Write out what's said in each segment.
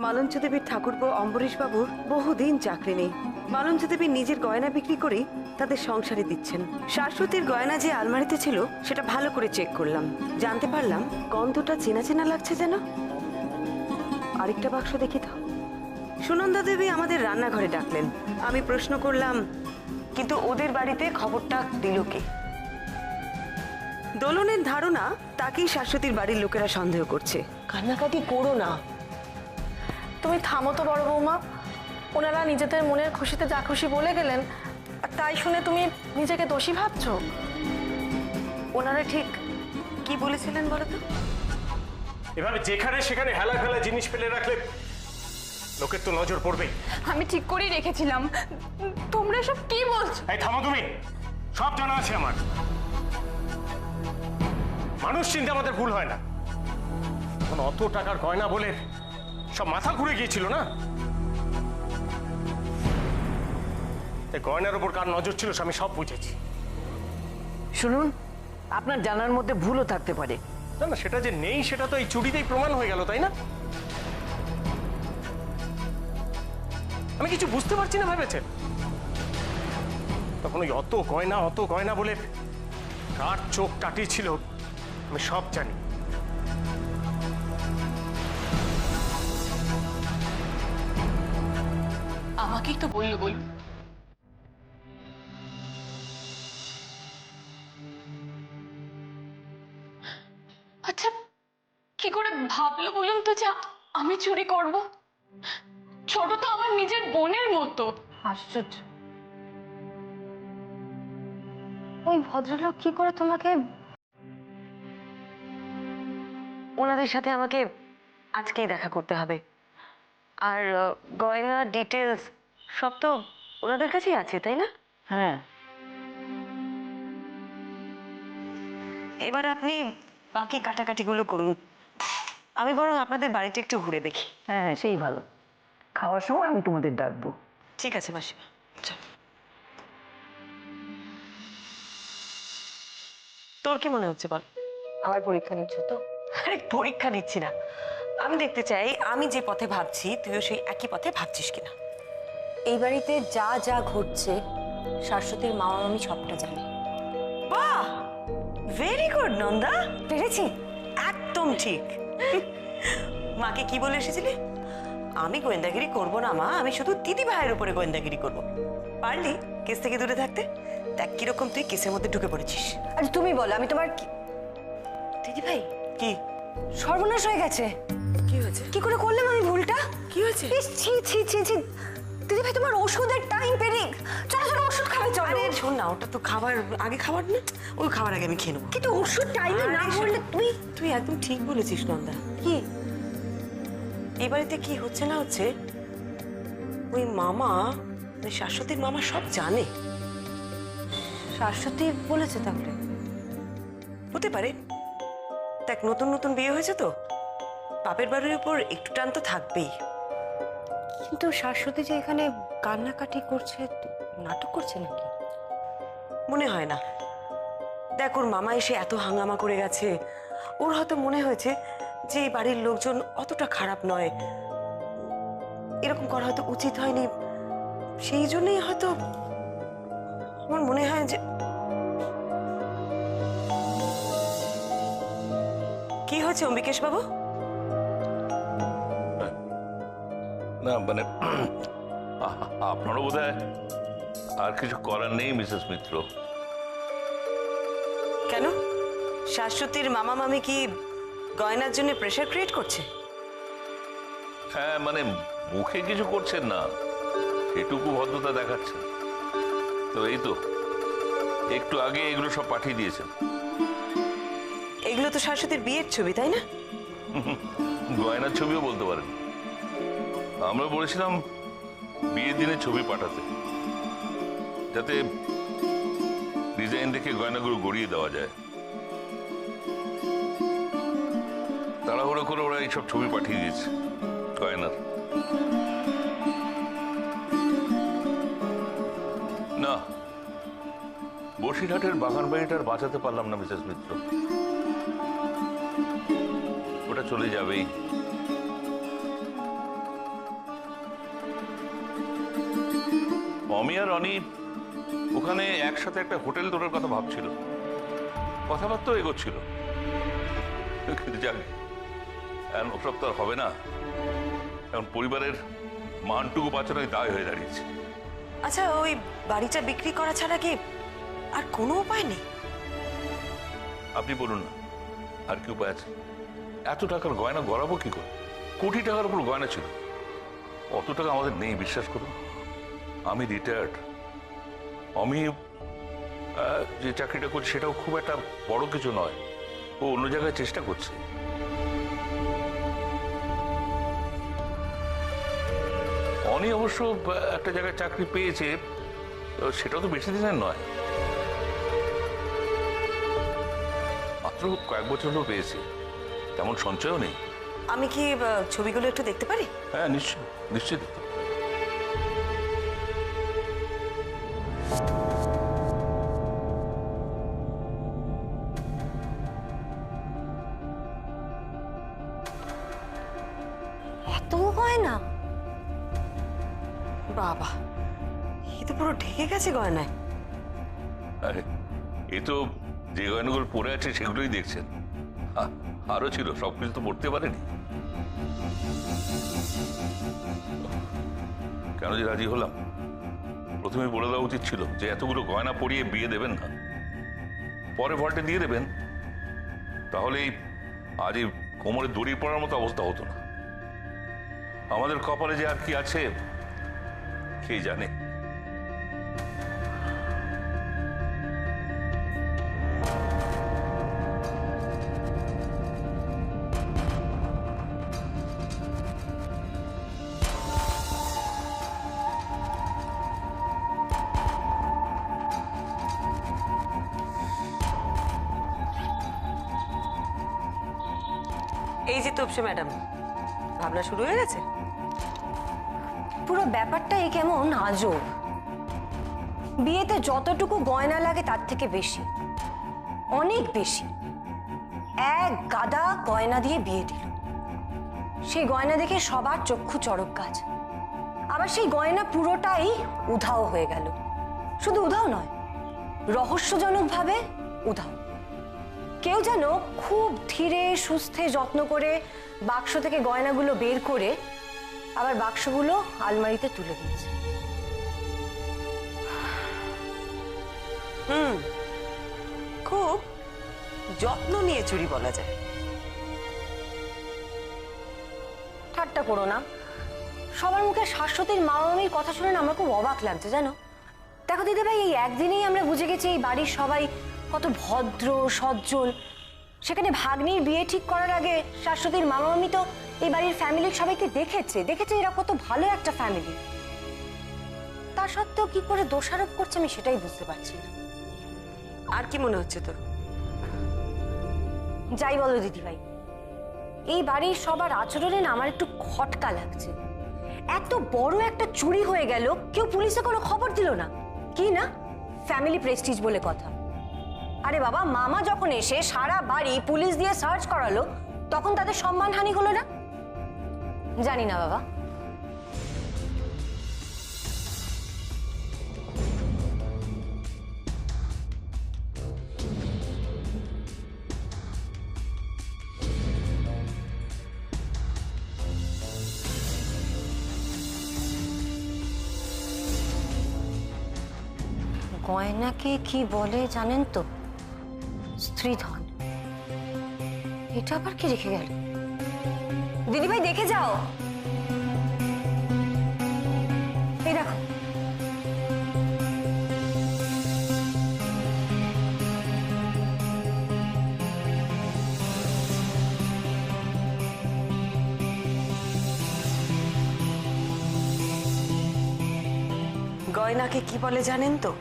মালঞ্চ দেবীর ঠাকুরপো অম্বরীশ বাবুর বহুদিন চাকরি নেই। মালঞ্চ দেবী নিজের গয়না বিক্রি করে তাদের সংসারে দিচ্ছেন। শাশ্বতীর গয়না যে আলমারিতে ছিল সেটা ভালো করে চেক করলাম, জানতে পারলাম গন্ধটা চেনা চেনা লাগছে যেন। আরেকটা বাক্স দেখি তো। সুনন্দা দেবী আমাদের রান্নাঘরে ডাকলেন, আমি প্রশ্ন করলাম কিন্তু ওদের বাড়িতে খবরটা দিল কে? দোলনের ধারণা তাকেই শাশ্বতীর বাড়ির লোকেরা সন্দেহ করছে। কান্নাকাটি করো না, তুমি থামো তো বড় বৌমা। ওনারা নিজেদের মনের খুশিতে যা খুশি বলে গেলেন, আর তাই শুনে তুমি নিজেকে দোষী ভাবছো? ওনারা ঠিক কি বলেছিলেন বলো তো? এভাবে যেখানে সেখানে হেলা ফেলা জিনিস ফেলে রাখলে লোকের তো নজর পড়বেই। আমি ঠিক করেই রেখেছিলাম। তোমরা সব কি বলছো? এই থামো তুমি, সব জানা আছে আমার। মানুষ চিন্তা আমাদের ভুল হয় না। অত টাকার গয়না বলে সব মাথা ঘুরে গিয়েছিল না? গয়নার উপর কার নজর ছিল আমি সব বুঝেছি। শুনুন, আপনার জানার মধ্যে ভুলও থাকতে পারে। না না, সেটা যে নেই সেটা তো এই চুরিতেই প্রমাণ হয়ে গেল, তাই না? আমি কিছু বুঝতে পারছি না ভেবেছেন? তখন ওই অত গয়না বলে কার চোখ টাটিয়েছিল আমি সব জানি। আমাকেই তো বললো বলুন। আচ্ছা, কি করে ভাবলো বলুন তো যে আমি চুরি করব? ছোট তো আমার নিজের বোনের মতো। আশ্চর্য, ওই ভদ্রলোক কি করে তোমাকে? ওনাদের সাথে আমাকে আজকেই দেখা করতে হবে। আর গয়না ডিটেলস সব তো ওনাদের কাছেই আছে, তাই না? হ্যাঁ। এবার আপনি বাকি কাটাকাটিগুলো করুন, আমি বরং আপনাদের বাড়িতে একটু ঘুরে দেখি। হ্যাঁ সেই ভালো। খাওয়ার সময় আমি তোমাদের ডাকবো। ঠিক আছে মাসিমা, চল। তোর কি মনে হচ্ছে বল? আবার পরীক্ষা নিচ্ছ তো? আরে পরীক্ষা নিচ্ছি না, আমি দেখতে চাই আমি যে পথে ভাবছি তুইও সেই একই পথে ভাবছিস কিনা। এই বাড়িতে যা যা ঘটছে শাশ্বতীর মামা মামি সবটা জানে। বাহ, ভেরি গুড নন্দা, পেরেছি? একদম ঠিক। মাকে কি বলে এসেছিলি? আমি গোয়েন্দাগিরি করব না মা, আমি শুধু দিদি ভাইয়ের উপরে গোয়েন্দাগিরি করব। পারলি কেস থেকে দূরে থাকতে? দেখ কিরকম তুই কেসের মধ্যে ঢুকে পড়েছিস। আরে তুমি বলো, আমি তোমার দিদি ভাই কি সর্বনাশ হয়ে গেছে। কি হয়েছে? কি করে করলাম আমি ভুলটা? কি হয়েছে? ইস, ছি ছি ছি ছি। দিদি ভাই তোমার ওষুধের টাইম পেরিয়ে, চলো চলো ওষুধ খাবে চলো। আরে শোন না, ওটা তো খাবার আগে, খাবার না, ওই খাবার আগে আমি খেয়ে নেবো। কিন্তু ওষুধ টাইমে না বললে তুমি। তুই একদম ঠিক বলেছিস নন্দা। কি এই বাড়িতে কি হচ্ছে না হচ্ছে ওই মামা, ওই শাশ্বতীর মামা সব জানে। শাশ্বতী বলেছে তাহলে? হতে পারে, দেখ নতুন নতুন বিয়ে হয়েছে তো, বাপের বাড়ির উপর একটু টান তো থাকবেই। কিন্তু শাশ্বতী যে এখানে কান্নাকাটি করছে, নাটক করছে নাকি? মনে হয় না। দেখ ওর মামা এসে এত হাঙ্গামা করে গেছে, ওর হয়তো মনে হয়েছে যে এই বাড়ির লোকজন অতটা খারাপ নয়, এরকম করা হয়তো উচিত হয়নি, সেই জন্যই হয়তো আমার মনে হয় যে। কি হয়েছে অম্বিকেশ বাবু? না মানে আপনারও বোধহয় আর কিছু করার নেই মিসেস মিত্র। কেন, শাশ্বতীর মামা মামি কি গয়নার জন্য প্রেসার ক্রিয়েট করছে? হ্যাঁ মানে মুখে কিছু করছেন না, এটুকু ভদ্রতা দেখাচ্ছেন। তো এই তো একটু আগে এগুলো সব পাঠিয়ে দিয়েছেন। এগুলো তো শাশ্বতীর বিয়ের ছবি, তাই না? গয়নার ছবিও বলতে পারেন। আমরা বলেছিলাম বিয়ের দিনে ছবি পাঠাতে, যাতে ডিজাইন দেখে গয়নাগুলো গড়িয়ে দেওয়া যায়। তাড়াহুড়ো করে ওরা এইসব ছবি পাঠিয়ে দিয়েছে গয়নার। না, বসিরহাটের বাগান বাড়িটা আর বাঁচাতে পারলাম না মিসেস মিত্র। চলে যাবেই। অমি আর অনি ওখানে একসাথে একটা হোটেল তোলার কথা ভাবছিল, কথাবার্তাও এগোচ্ছিল, কিন্তু যাক এখন ওসব তো আর হবে না। এখন পরিবারের মানটুকু বাঁচানোই দায় হয়ে দাঁড়িয়েছে। আচ্ছা, ওই বাড়িটা বিক্রি করা ছাড়া কি আর কোনো উপায় নেই? আপনি বলুন না, আর কি উপায় আছে? এত টাকার গয়না গড়াবো কি করে? কোটি টাকার উপর গয়না ছিল, অত টাকা আমাদের নেই, বিশ্বাস করুন। আমি রিটায়ার্ড, আমি যে চাকরিটা করছি সেটাও খুব একটা বড় কিছু নয়, ও অন্য জায়গায় চেষ্টা করছে। অনি অবশ্য একটা জায়গায় চাকরি পেয়েছে, সেটাও তো বেশি দিনের নয়, মাত্র কয়েক বছর হলো পেয়েছে, তেমন সঞ্চয়ও নেই। আমি কি ছবিগুলো একটু দেখতে পারি? হ্যাঁ, নিশ্চয়ই নিশ্চয়ই দেখতে পাবো। এত গয়না! বাবা, এ তো পুরো ঢেকে গেছে গয়নায়। আরে এই তো যে গয়নাগুলো পড়ে আছে সেগুলোই দেখছেন, আরো ছিল, সবকিছু তো পড়তে পারেনি। কেন যে রাজি হলাম? প্রথমে বলে দেওয়া উচিত ছিল যে এতগুলো গয়না পরিয়ে বিয়ে দেবেন না, পরে ভল্টে দিয়ে দেবেন, তাহলেই আজ এই কোমরে দড়ি পড়ার মতো অবস্থা হতো না। আমাদের কপালে যে আর কি আছে কে জানে। এই যে তোপসে ম্যাডাম, ভাবনা শুরু হয়ে গেছে? পুরো ব্যাপারটাই কেমন আজব। বিয়েতে যতটুকু গয়না লাগে তার থেকে বেশি, অনেক বেশি। এক গাদা গয়না দিয়ে বিয়ে দিল। সেই গয়না দেখে সবার চক্ষু চড়ক গাছ। আবার সেই গয়না পুরোটাই উধাও হয়ে গেল। শুধু উধাও নয়, রহস্যজনকভাবে উধাও। কেউ যেন খুব ধীরে সুস্থে যত্ন করে বাক্স থেকে গয়নাগুলো বের করে আবার বাক্সগুলো আলমারিতে তুলে দিয়েছে। খুব যত্ন নিয়ে চুরি বলা যায়। ঠাট্টা করো না। সবার মুখে শাশ্বতীর মা মামির কথা শুনে না আমার খুব অবাক লাগছে জানো। দেখো দিদি ভাই, এই একদিনেই আমরা বুঝে গেছি এই বাড়ির সবাই কত ভদ্র সজ্জল। সেখানে ভাগ্নির বিয়ে ঠিক করার আগে শাশ্বতীর মা মামি তো এই বাড়ির ফ্যামিলির সবাইকে দেখেছে এরা কত ভালো একটা ফ্যামিলি। তা সত্ত্বেও কি করে দোষারোপ করছে আমি সেটাই বুঝতে পারছি না। আর কি মনে হচ্ছে তোর? যাই বলো দিদি ভাই, এই বাড়ির সবার আচরণে না আমার একটু খটকা লাগছে। এত বড় একটা চুরি হয়ে গেল, কেউ পুলিশে কোনো খবর দিল না। কি না, ফ্যামিলি প্রেস্টিজ বলে কথা। আরে বাবা, মামা যখন এসে সারা বাড়ি পুলিশ দিয়ে সার্চ করালো, তখন তাদের সম্মানহানি হলো না? জানি না বাবা। গয়নাকে কি বলে জানেন তো? স্ত্রীধন। এটা আবার কি রেখে গেল? দিদিভাই দেখে যাও, এই দেখো। গয়নাকে কি বলে জানেন তো?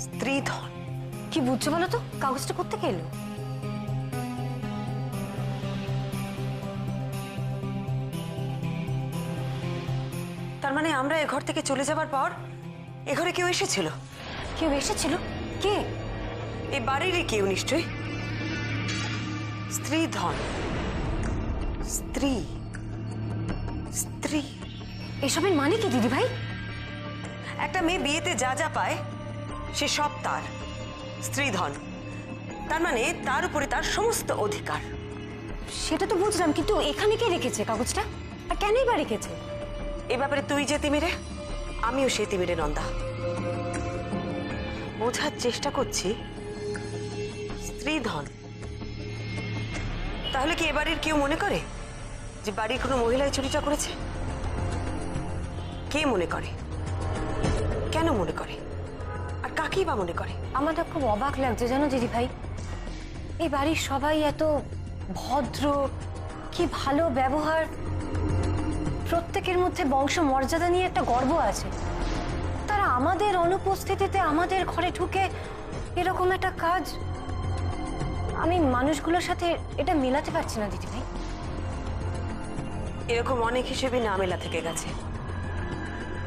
স্ত্রীধন। কি বুঝছো বলো তো? কাগজটা করতে গেল। তার মানে আমরা এ ঘর থেকে চলে যাবার পর এ ঘরে কেউ এসেছিল? কেউ এসেছিল? কে? এই বাড়িরই কেউ নিশ্চয়ই। স্ত্রীধন। স্ত্রী স্ত্রী এসবের মানে কি দিদি ভাই? একটা মেয়ে বিয়েতে যা যা পায় সে সব তার স্ত্রীধন। তার মানে তার উপরে তার সমস্ত অধিকার। সেটা তো বুঝলাম, কিন্তু এখানে কে রেখেছে কাগজটা, আর কেনই বা রেখেছে? এ ব্যাপারে তুই যে তিমিরে, আমিও সে তিমিরে নন্দা। বোঝার চেষ্টা করছি স্ত্রীধন। তাহলে কি এবারের কেউ মনে করে যে বাড়ির কোনো মহিলাই চুরিটা করেছে? কে মনে করে, কেন মনে করে, আর কাকেই বা মনে করে? আমার তো খুব অবাক লাগছে জানো দিদি ভাই, এই বাড়ির সবাই এত ভদ্র, কি ভালো ব্যবহার, প্রত্যেকের মধ্যে বংশ মর্যাদা নিয়ে একটা গর্ব আছে। তারা আমাদের অনুপস্থিতিতে আমাদের ঘরে ঢুকে এরকম একটা কাজ, আমি মানুষগুলোর সাথে এটা মেলাতে পারছি না দিদি ভাই। এরকম অনেক হিসেবে না মেলা থেকে গেছে।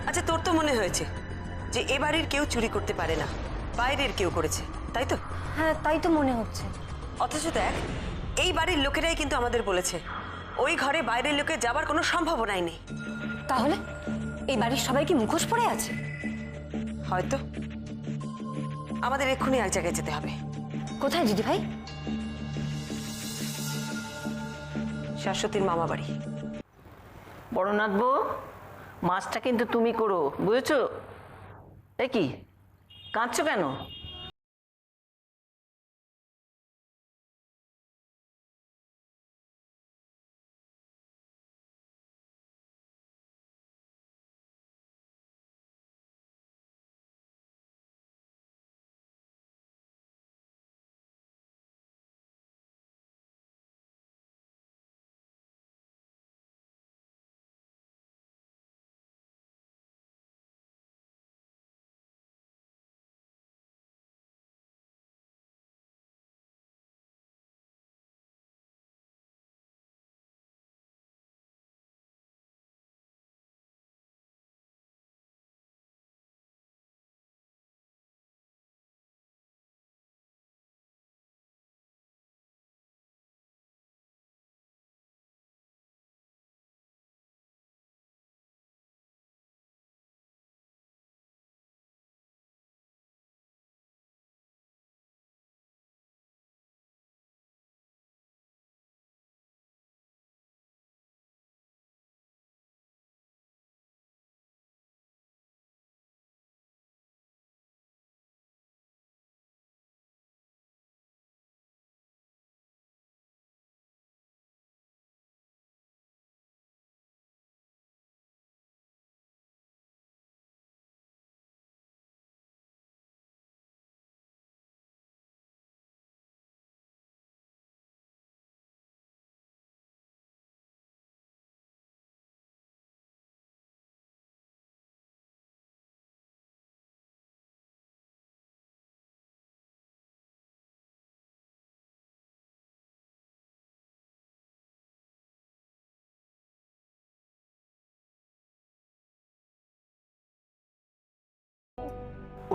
আচ্ছা, তোর তো মনে হয়েছে যে এ বাড়ির কেউ চুরি করতে পারে না, বাইরের কেউ করেছে, তাই তো? হ্যাঁ, তাই তো মনে হচ্ছে। অথচ দেখ, এই বাড়ির লোকেরাই কিন্তু আমাদের বলেছে ওই ঘরে বাইরের লোকের যাবার কোনো সম্ভাবনাই নেই। তাহলে এই বাড়ির সবাই কি মুখোশ পরে আছে? হয়তো। আমাদের এক্ষুনি এক জায়গায় যেতে হবে। কোথায় দিদি ভাই? শাশ্বতীর মামা বাড়ি। বড়নাথ বউ, মাছটা কিন্তু তুমি করো, বুঝেছো? এ কি কাঁদছো কেন?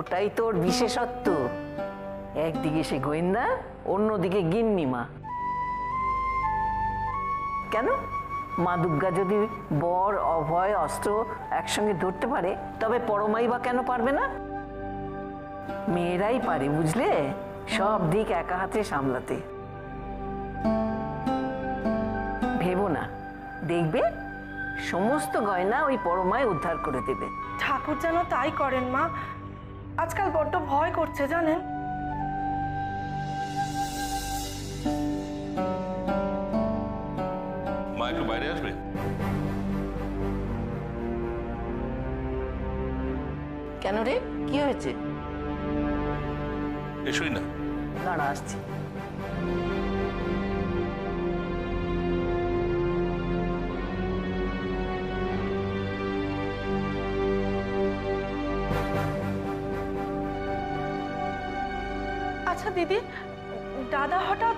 ওটাই তোর বিশেষত্ব, একদিকে সে গোয়েন্দা, অন্যদিকে গিন্নিমা। কেন মা দুর্গা যদি বর, অভয়, অস্ত্র একসঙ্গে ধরতে পারে, তবে পরমাই বা কেন পারবে না? মেয়েরাই পারে, বুঝলে, সব দিক একা হাতে সামলাতে। ভেবো না, দেখবে সমস্ত গয়না ওই পরমায় উদ্ধার করে দেবে। ঠাকুর যেন তাই করেন মা। আজকাল বড্ড ভয় করছে জানেন। মা একটু বাইরে আসবে? কেন রে, কি হয়েছে? এসোই না। দাঁড়া, আসছি। আচ্ছা দিদি, দাদা হঠাৎ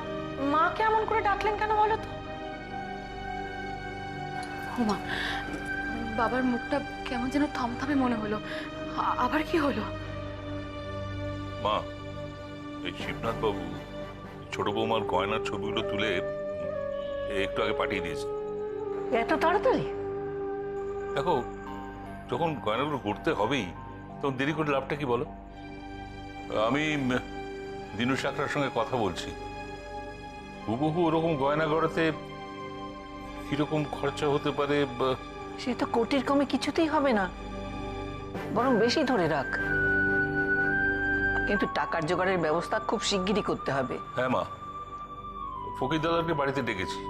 মা কেমন করে ডাকলেন কেন বলো তো? মা, বাবার মুখটা কেমন যেন থমথমে মনে হলো। আবার কি হলো? মা, এই শিবনাথ বাবু ছোট বৌমার গয়নার ছবিগুলো তুলে একটু আগে পাঠিয়ে দিয়েছে। এত তাড়াতাড়ি? দেখো, যখন গয়নাগুলো করতে হবেই তখন দেরি করে লাভটা কি বলো? আমি দিনু সাকরার সঙ্গে কথা বলছি। হুবহু ওরকম গয়না গড়াতে কিরকম খরচা হতে পারে সে তো কোটির কমে কিছুতেই হবে না, বরং বেশি ধরে রাখ। কিন্তু টাকার জোগাড়ের ব্যবস্থা খুব শিগগিরই করতে হবে। হ্যাঁ মা, ফকির দাদাকে বাড়িতে ডেকেছি।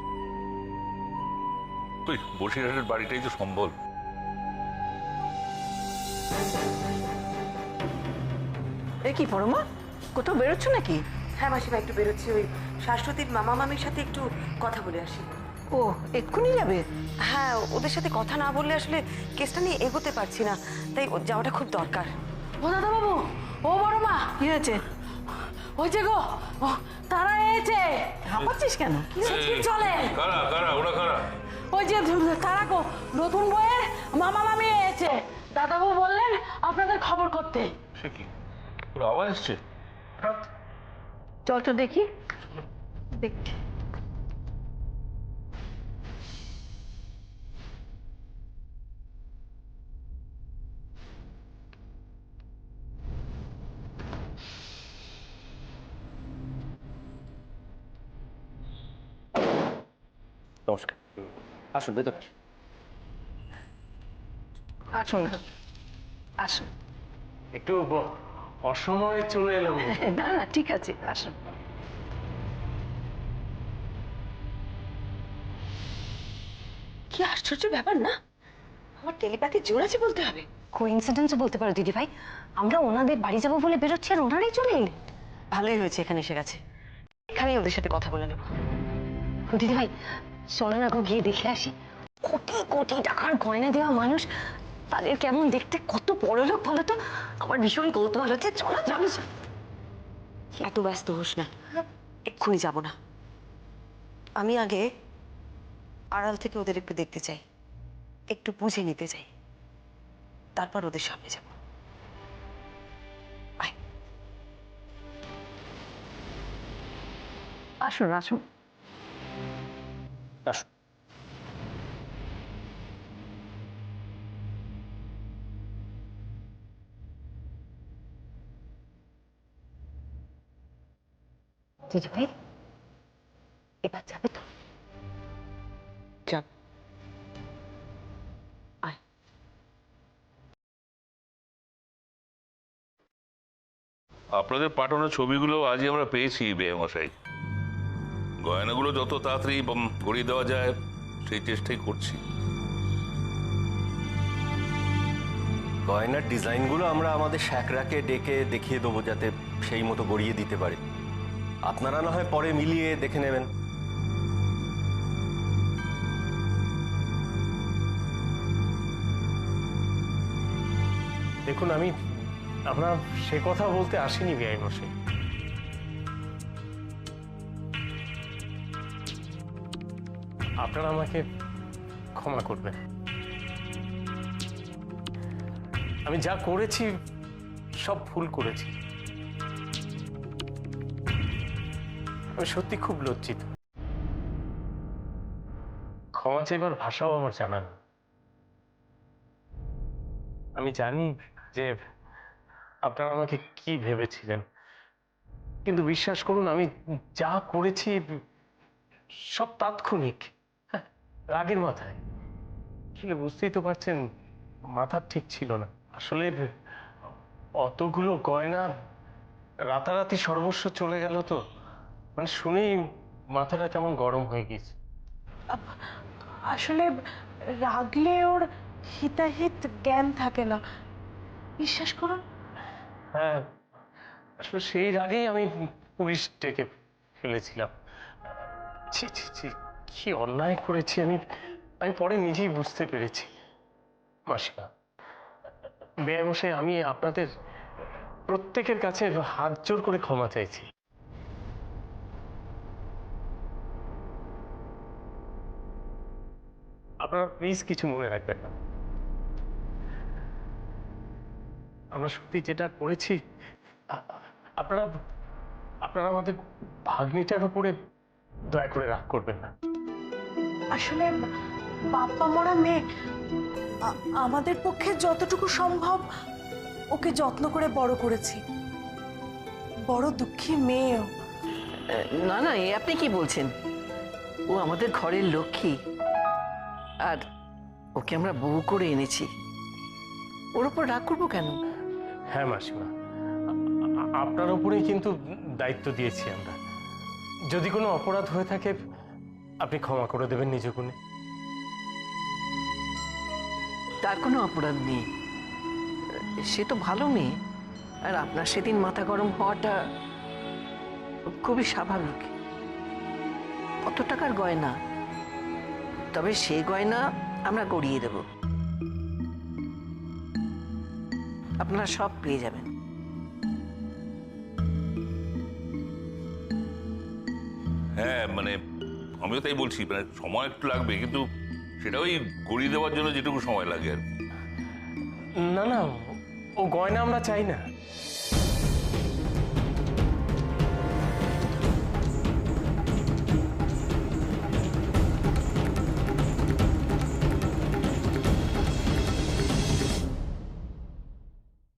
ওই বসিরহাটের বাড়িটাই তো সম্বল। এ কি পরমা, কোথাও বেরোচ্ছ নাকি? হ্যাঁ মাসিমা, একটু বেরোচ্ছি, ওই শাশ্বতীর মামা মামির সাথে একটু কথা বলে আসি। ও এক্ষুনি যাবে? হ্যাঁ, ওদের সাথে কথা না বললে আসলে কেসটা নিয়ে এগোতে পারছি না, তাই যাওয়াটা খুব দরকার। ও দাদা বাবু, ও বড় মা, কি হয়েছে? ওই যে গো, ও তারা এসেছে। হাঁপাচ্ছিস কেন? চলে কারা কারা ওরা কারা? ওই যে তারা গো, নতুন বইয়ের মামা মামি এসেছে। দাদাবাবু বললেন আপনাদের খবর করতে। সে কি, ওর আওয়াজ এসছে? চল তো দেখি। দেখি নমস্কার, আসুন ভেতরে আসুন। আসুন আসুন। একটু অসময়ে চলে এলাম। না না ঠিক আছে, আসুন। কি আশ্চর্য ব্যাপার না, আমার টেলিপ্যাথি জোর আছে বলতে হবে। কোইন্সিডেন্সও বলতে পারো দিদি ভাই, আমরা ওনাদের বাড়ি যাবো বলে বেরোচ্ছি আর ওনারাই চলে এলেন। ভালোই হয়েছে এখানে এসে গেছে, এখানেই ওদের সাথে কথা বলে নেব। দিদি ভাই চলো না গো, গিয়ে দেখে আসি। কোটি কোটি টাকার গয়না দেওয়া মানুষ, তাদের কেমন দেখতে, কত বড় লোক বলো তো। আমার ভীষণ কৌতূহল হচ্ছে, চলো চলো চলো। এত ব্যস্ত হোস না, এক্ষুনি যাব না। আমি আগে আড়াল থেকে ওদের একটু দেখতে চাই, একটু বুঝে নিতে চাই, তারপর ওদের সামনে যাব। আয়। আসুন আসুন। আসুন। দিদি ভাই এবার যাবে তো? যাব। আয়। আপনাদের পাঠানো ছবিগুলো আজই আমরা পেয়েছি বেমশাই। গয়নাগুলো যত তাড়াতাড়ি গড়িয়ে দেওয়া যায় সেই চেষ্টাই করছি। গয়নার ডিজাইনগুলো আমরা আমাদের শ্যাকরাকে ডেকে দেখিয়ে দেবো, যাতে সেই মতো গড়িয়ে দিতে পারে। আপনারা না হয় পরে মিলিয়ে দেখে নেবেন। দেখুন, আমরা সে কথা বলতে আসিনি বেআই মশাই। আপনারা আমাকে ক্ষমা করবেন। আমি যা করেছি সব ভুল করেছি। আমি সত্যি খুব লজ্জিত। ক্ষমা চাইবার ভাষাও আমার জানা নেই। আমি জানি যে আপনারা আমাকে কি ভেবেছিলেন, কিন্তু বিশ্বাস করুন আমি যা করেছি সব তাৎক্ষণিক, হ্যাঁ, রাগের মাথায়। আসলে বুঝতেই তো পারছেন, মাথা ঠিক ছিল না। আসলে অতগুলো গয়না রাতারাতি সর্বস্ব চলে গেল তো, মানে শুনেই মাথাটা কেমন গরম হয়ে গেছে। আসলে রাগলে ওর হিতাহিত জ্ঞান থাকে না, বিশ্বাস করুন। হ্যাঁ, আসলে সেই রাগেই আমি পুলিশ ডেকে ফেলেছিলাম। ছি ছি ছি, কি অন্যায় করেছি আমি আমি পরে নিজেই বুঝতে পেরেছি। মাসিমা, বেয়ামশাই, আমি আপনাদের প্রত্যেকের কাছে হাত জোর করে ক্ষমা চাইছি। আপনারা প্লিজ কিছু মনে রাখবেন না। আমরা সত্যি যেটা করেছি, আপনারা আপনারা আমাদের ভাগ্নিটার উপরে দয়া করে রাগ করবেন না। আসলে বাপ্পা মরা মেয়ে, আমাদের পক্ষে যতটুকু সম্ভব ওকে যত্ন করে বড় করেছি। বড় দুঃখী মেয়েও। না না, এ আপনি কি বলছেন? ও আমাদের ঘরের লক্ষ্মী, আর ওকে আমরা বউ করে এনেছি। ওর উপর রাগ করবো কেন? হ্যাঁ মাসিমা, আপনার উপরেই কিন্তু দায়িত্ব দিয়েছি আমরা। যদি কোনো অপরাধ হয়ে থাকে আপনি ক্ষমা করে দেবেন নিজ গুণে। তার কোনো অপরাধ নেই, সে তো ভালো মেয়ে। আর আপনার সেদিন মাথা গরম হওয়াটা খুবই স্বাভাবিক। কত টাকার গয়না, তবে সেই গয়না আমরা গড়িয়ে দেব, আপনারা সব পেয়ে যাবেন। হ্যাঁ মানে আমিও তাই বলছি, মানে সময় একটু লাগবে, কিন্তু সেটা ওই গড়িয়ে দেওয়ার জন্য যেটুকু সময় লাগে আর কি। না না, ও গয়না আমরা চাই না।